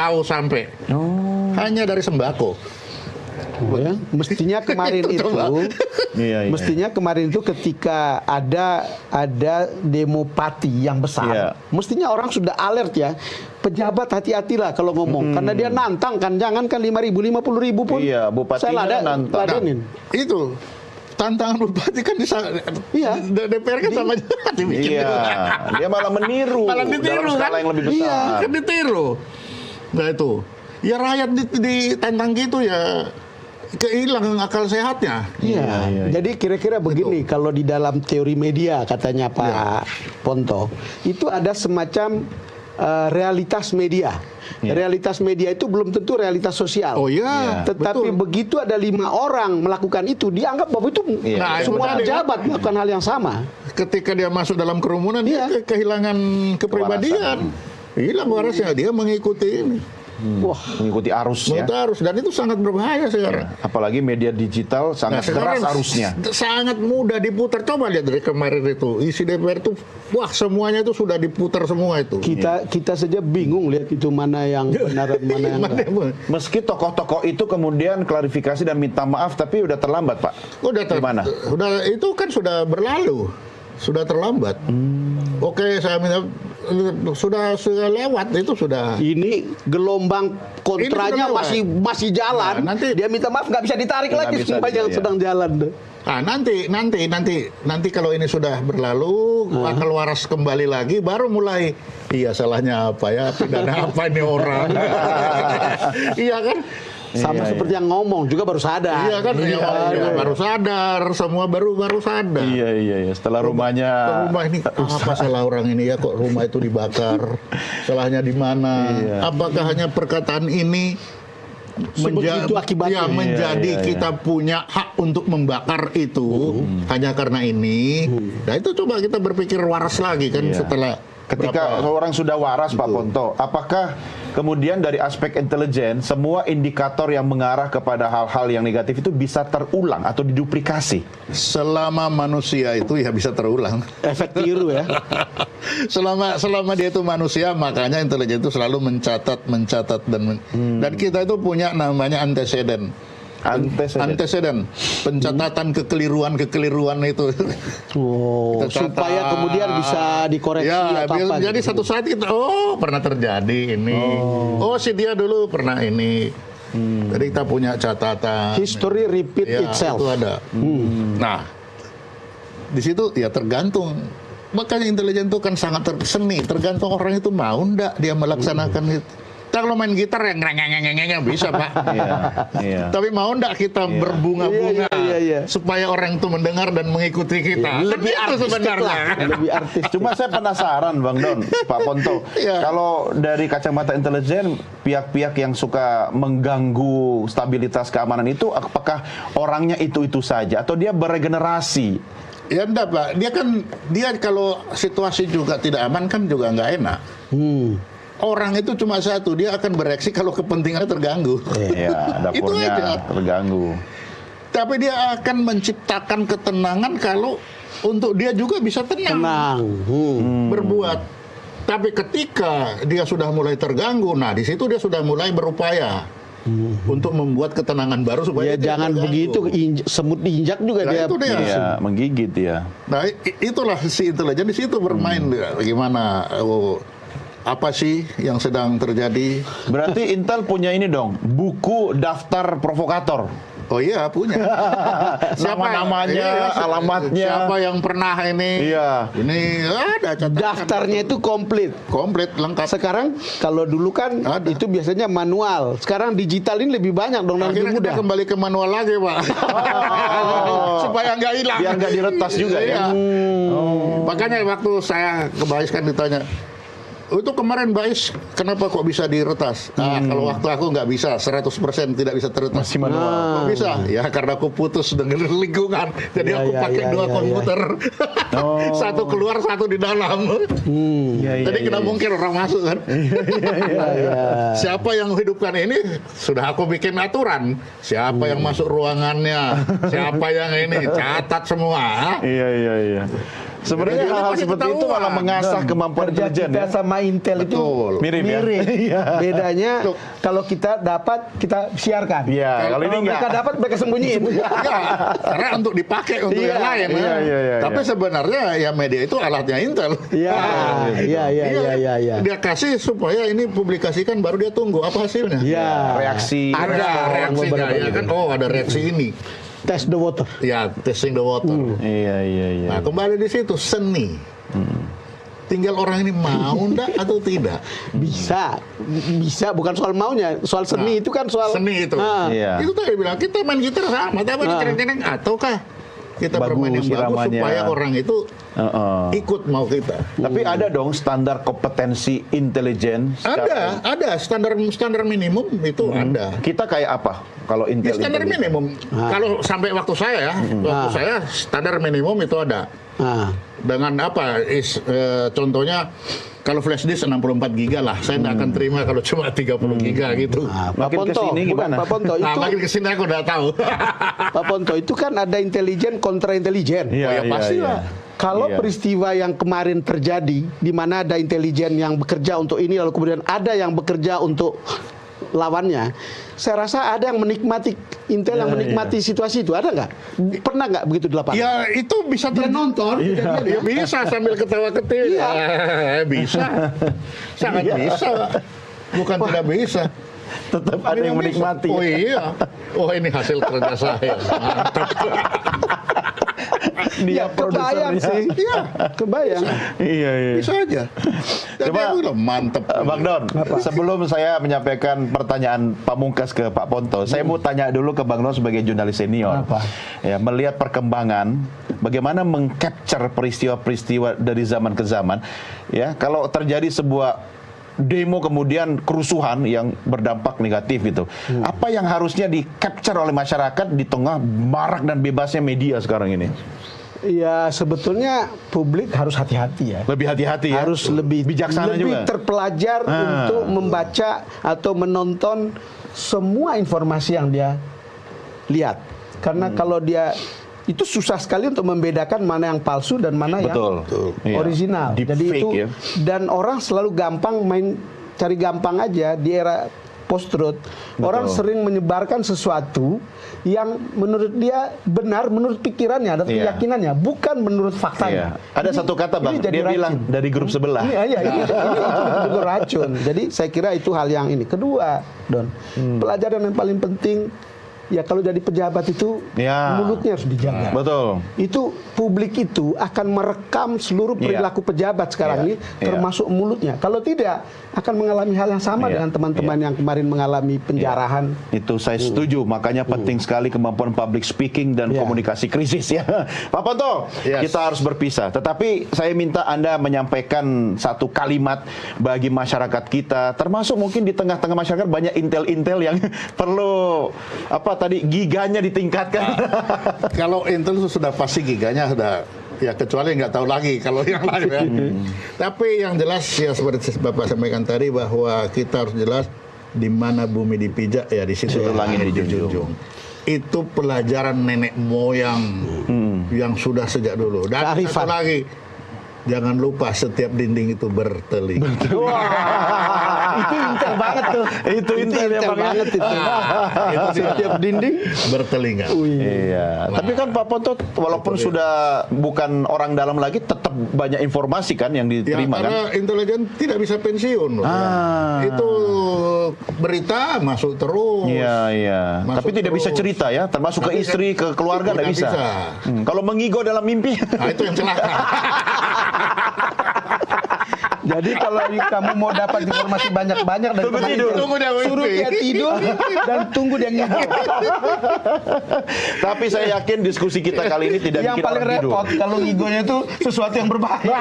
tahu sampai. Hanya dari sembako. Ya, mestinya kemarin itu, mestinya kemarin itu ketika ada demo pati yang besar, mestinya orang sudah alert ya. Pejabat hati-hatilah kalau ngomong, karena dia nantang kan, jangan kan 5.000, 50.000 pun. Iya, bupatinya nantang. Itu tantangan bupati kan DPR kan sama aja dibikin. Dia malah meniru. Malah ditiru kan? Skala yang lebih besar. Iya, kan ditiru. Nah itu, ya rakyat ditantang gitu ya kehilangan akal sehatnya. Iya. Jadi kira-kira begini, kalau di dalam teori media katanya Pak Ponto, itu ada semacam realitas media. Realitas media itu belum tentu realitas sosial. Oh iya. Tetapi begitu ada 5 orang melakukan itu, dianggap bahwa itu semua pejabat melakukan hal yang sama. Ketika dia masuk dalam kerumunan, dia kehilangan kepribadian. Hilang warasnya, dia mengikuti ini. Mengikuti arusnya. Mengikuti arus, dan itu sangat berbahaya sekarang. Apalagi media digital sangat deras arusnya. Sangat mudah diputar. Coba lihat dari kemarin itu, isi DPR itu, wah semuanya itu sudah diputar semua itu. Kita saja bingung lihat itu mana yang benar dan mana yang enggak. Meski tokoh-tokoh itu kemudian klarifikasi dan minta maaf, tapi udah terlambat, Pak. Gimana? Itu kan sudah berlalu. Sudah terlambat. Oke, saya minta sudah lewat, itu sudah. Ini gelombang kontranya masih jalan. Nah, nanti dia minta maaf nggak bisa ditarik lagi semua yang sedang jalan. Nah, nanti kalau ini sudah berlalu, akal waras kembali lagi, baru mulai. Iya, salahnya apa ya? Pidana apa ini orang? Iya kan? Sama seperti yang ngomong juga baru sadar. Iya kan, baru sadar, semua baru sadar. Iya. Setelah rumahnya. Rumah ini apa salah orang ini ya, kok rumah itu dibakar? Salahnya di mana? Apakah hanya perkataan ini menjadi kita punya hak untuk membakar itu hanya karena ini? Nah itu coba kita berpikir waras lagi kan setelah. Ketika orang sudah waras, Pak Ponto, apakah kemudian dari aspek intelijen semua indikator yang mengarah kepada hal-hal yang negatif itu bisa terulang atau diduplikasi? Selama manusia itu ya bisa terulang. Efek tiru ya. selama dia itu manusia, makanya intelijen itu selalu mencatat dan kita itu punya namanya antecedent. Pencatatan kekeliruan itu. Supaya kemudian bisa dikoreksi atau apa. Jadi satu saat kita pernah terjadi ini. Si dia dulu pernah ini. Jadi kita punya catatan. History repeat itself. Itu ada. Nah, di situ ya tergantung. Makanya intelijen itu kan sangat seni. Tergantung orang itu mau enggak dia melaksanakan itu. Kalau main gitar yang ngereng bisa, Pak. Tapi mau enggak kita berbunga-bunga supaya orang itu mendengar dan mengikuti kita? Lebih artis sebenarnya. Lebih artis. Cuma saya penasaran, Bang Don, Pak Ponto. Kalau dari kacamata intelijen, pihak-pihak yang suka mengganggu stabilitas keamanan itu, apakah orangnya itu saja atau dia beregenerasi? Ya enggak, Pak. Dia kalau situasi juga tidak aman kan juga enggak enak. Orang itu cuma satu, dia akan bereaksi kalau kepentingannya terganggu. Iya, dapurnya terganggu. Tapi dia akan menciptakan ketenangan kalau untuk dia juga bisa tenang. Berbuat. Tapi ketika dia sudah mulai terganggu, nah di situ dia sudah mulai berupaya untuk membuat ketenangan baru supaya jangan begitu, semut diinjak juga dia. Itu dia. Menggigit ya. Nah, itulah si intelijen di situ bermain bagaimana apa sih yang sedang terjadi? Berarti Intel punya ini dong, buku daftar provokator. Oh iya, punya. Nama-namanya, alamatnya. Siapa yang pernah ini? Ini ada catatan. Daftarnya itu komplit, lengkap. Sekarang kalau dulu kan itu biasanya manual. Sekarang digital ini lebih banyak dong, lebih mudah. Kita kembali ke manual lagi, Pak. Supaya nggak hilang. Biar nggak diretas juga ya. Makanya waktu saya ke Bais kan ditanya, itu kemarin Bais, kenapa kok bisa diretas? Kalau waktu aku nggak bisa, 100% tidak bisa teretas. Masih manual. Kok bisa? Ya karena aku putus dengan lingkungan. Jadi aku pakai dua komputer. Satu keluar, satu di dalam. Jadi kena mungkin orang masuk kan. Siapa yang hidupkan ini? Sudah aku bikin aturan. Siapa yang masuk ruangannya? Siapa yang ini? Catat semua. Iya. Sebenarnya Jadi hal pasti seperti itu ketahuan. malah mengasah kemampuan Kerja intelijen kita ya. sama Intel itu Betul. Mirip ya? Iya. Bedanya Loh. kalau kita dapat kita siarkan. Iya, kalau ini mereka enggak. dapat mereka sembunyiin. Ya, karena untuk dipakai untuk Iya, yang lain. iya, ya. iya, Tapi iya. sebenarnya ya media itu alatnya Intel. Iya, iya. Dia kasih supaya ini publikasikan baru dia tunggu apa hasilnya. Iya. Reaksi. Ada reaksinya beberapa ya kan. Oh, ada reaksi ini. Test the water. Ya, testing the water. Iya. Nah, kembali di situ seni. Tinggal orang ini mau enggak atau tidak. Bisa bukan soal maunya, soal seni Nah, itu kan soal seni itu. Ah. Iya. Itu tadi bilang kita main gitar sama, tapi cereng-cereng ataukah kita Bagus bermain yang bagus iramanya. supaya orang itu Heeh. ikut mau kita. Tapi ada dong standar kompetensi intelijen. Ada standar minimum itu ada. Kita kayak apa kalau Ya, intel? standar minimum. Kalau sampai waktu saya, standar minimum itu ada. Ah. Dengan apa? Contohnya kalau flash disk 64 giga lah, saya tidak akan terima kalau cuma 30 giga gitu. Nah, Pak Makin Ponto, kesini bukan gimana? Pak Ponto Nah, itu. makin kesini aku udah tahu. Pak Ponto itu kan ada intelijen kontra intelijen. Iya, Oh, ya iya, pastilah. iya. Kalau Iya. peristiwa yang kemarin terjadi, di mana ada intelijen yang bekerja untuk ini, lalu kemudian ada yang bekerja untuk lawannya, saya rasa ada yang menikmati Intel yang menikmati situasi itu, ada nggak? Pernah nggak begitu di lapangan? Ya itu bisa Dia nonton, Ya, bisa sambil ketawa-ketiwi. Iya. Bisa. Sangat bisa. Bukan tidak bisa. Tetap ada yang menikmati. Oh iya. Oh ini hasil kerja saya. Mantap. Dia Ya, kebayang produsernya. sih. Iya, kebayang. Iya. Bisa aja. Jadi Coba, aku bilang, mantap. Bang Don, sebelum saya menyampaikan pertanyaan pamungkas ke Pak Ponto, saya mau tanya dulu ke Bang Don sebagai jurnalis senior. Apa? Ya, melihat perkembangan, bagaimana mengcapture peristiwa-peristiwa dari zaman ke zaman. Ya, kalau terjadi sebuah demo kemudian kerusuhan yang berdampak negatif itu, apa yang harusnya di-capture oleh masyarakat di tengah marak dan bebasnya media sekarang ini? Ya sebetulnya publik harus hati-hati ya. Lebih hati-hati ya. Harus lebih bijaksana lebih juga. terpelajar untuk membaca atau menonton semua informasi yang dia lihat. Karena kalau dia itu susah sekali untuk membedakan mana yang palsu dan mana Betul. yang Iya. original. Deep Jadi fake, itu ya. dan orang selalu gampang cari gampang aja di era post-truth. Orang sering menyebarkan sesuatu yang menurut dia benar, menurut pikirannya dan Iya. keyakinannya, bukan menurut faktanya. Iya. Ada satu kata Bang, ini jadi dia racun. bilang dari grup sebelah. Ini betul-betul racun. Jadi saya kira itu hal yang ini. Kedua, Don, pelajaran yang paling penting ya kalau jadi pejabat itu Ya. mulutnya harus dijaga. Betul. Itu publik itu akan merekam seluruh perilaku pejabat sekarang ini, termasuk mulutnya. Kalau tidak, akan mengalami hal yang sama dengan teman-teman yang kemarin mengalami penjarahan. Itu saya setuju, makanya penting sekali kemampuan public speaking dan Iya. komunikasi krisis ya. Pak Ponto, Yes. kita harus berpisah. Tetapi saya minta Anda menyampaikan satu kalimat bagi masyarakat kita, termasuk mungkin di tengah-tengah masyarakat banyak intel-intel yang perlu tadi giganya ditingkatkan. Kalau Intel itu sudah pasti giganya sudah ya kecuali nggak tahu lagi kalau yang lain ya. Tapi yang jelas ya seperti Bapak sampaikan tadi bahwa kita harus jelas di mana bumi dipijak ya di situ langit dijunjung. Itu pelajaran nenek moyang yang sudah sejak dulu. Dan Kearifan. satu lagi, jangan lupa setiap dinding itu bertelinga. Itu intel banget tuh. Itu intel ya, Bang, ya. banget itu. Itu dia. Setiap dinding. Bertelinga. Iya, tapi kan Pak Ponto walaupun Itu dia. sudah bukan orang dalam lagi, tetap banyak informasi kan yang Ya, diterima karena kan. intelijen tidak bisa pensiun loh. Itu berita masuk terus. Iya. Masuk Tapi tidak bisa terus. cerita ya, termasuk ke Tapi istri, ke keluarga tidak tidak bisa. bisa. Kalau mengigo dalam mimpi. Nah, itu yang celaka. Jadi kalau kamu mau dapat informasi banyak-banyak dari Tunggu teman tidur. itu, Tunggu dia mimpi. suruh dia tidur dan tunggu dia ngigo. Tapi saya yakin diskusi kita kali ini tidak Yang bikin paling orang tidur. repot kalau ngigonya itu sesuatu yang berbahaya.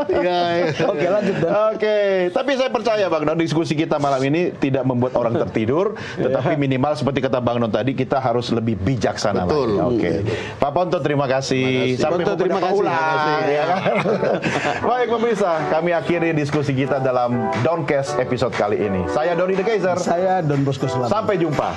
Iya, iya. Oke, lanjut Don. Oke, tapi saya percaya Bang Non, diskusi kita malam ini tidak membuat orang tertidur, tetapi minimal seperti kata Bang Non tadi, kita harus lebih bijaksana Betul. lagi. Oke, Pak Ponto terima kasih. Sampai Ponto, terima beberapa kasih. ulang, Terima kasih. ya kan? Baik pemirsa, kami akhiri diskusi kita dalam Doncast episode kali ini. Saya Doni The Kaiser. Saya Don Bosco Selamat. Sampai jumpa.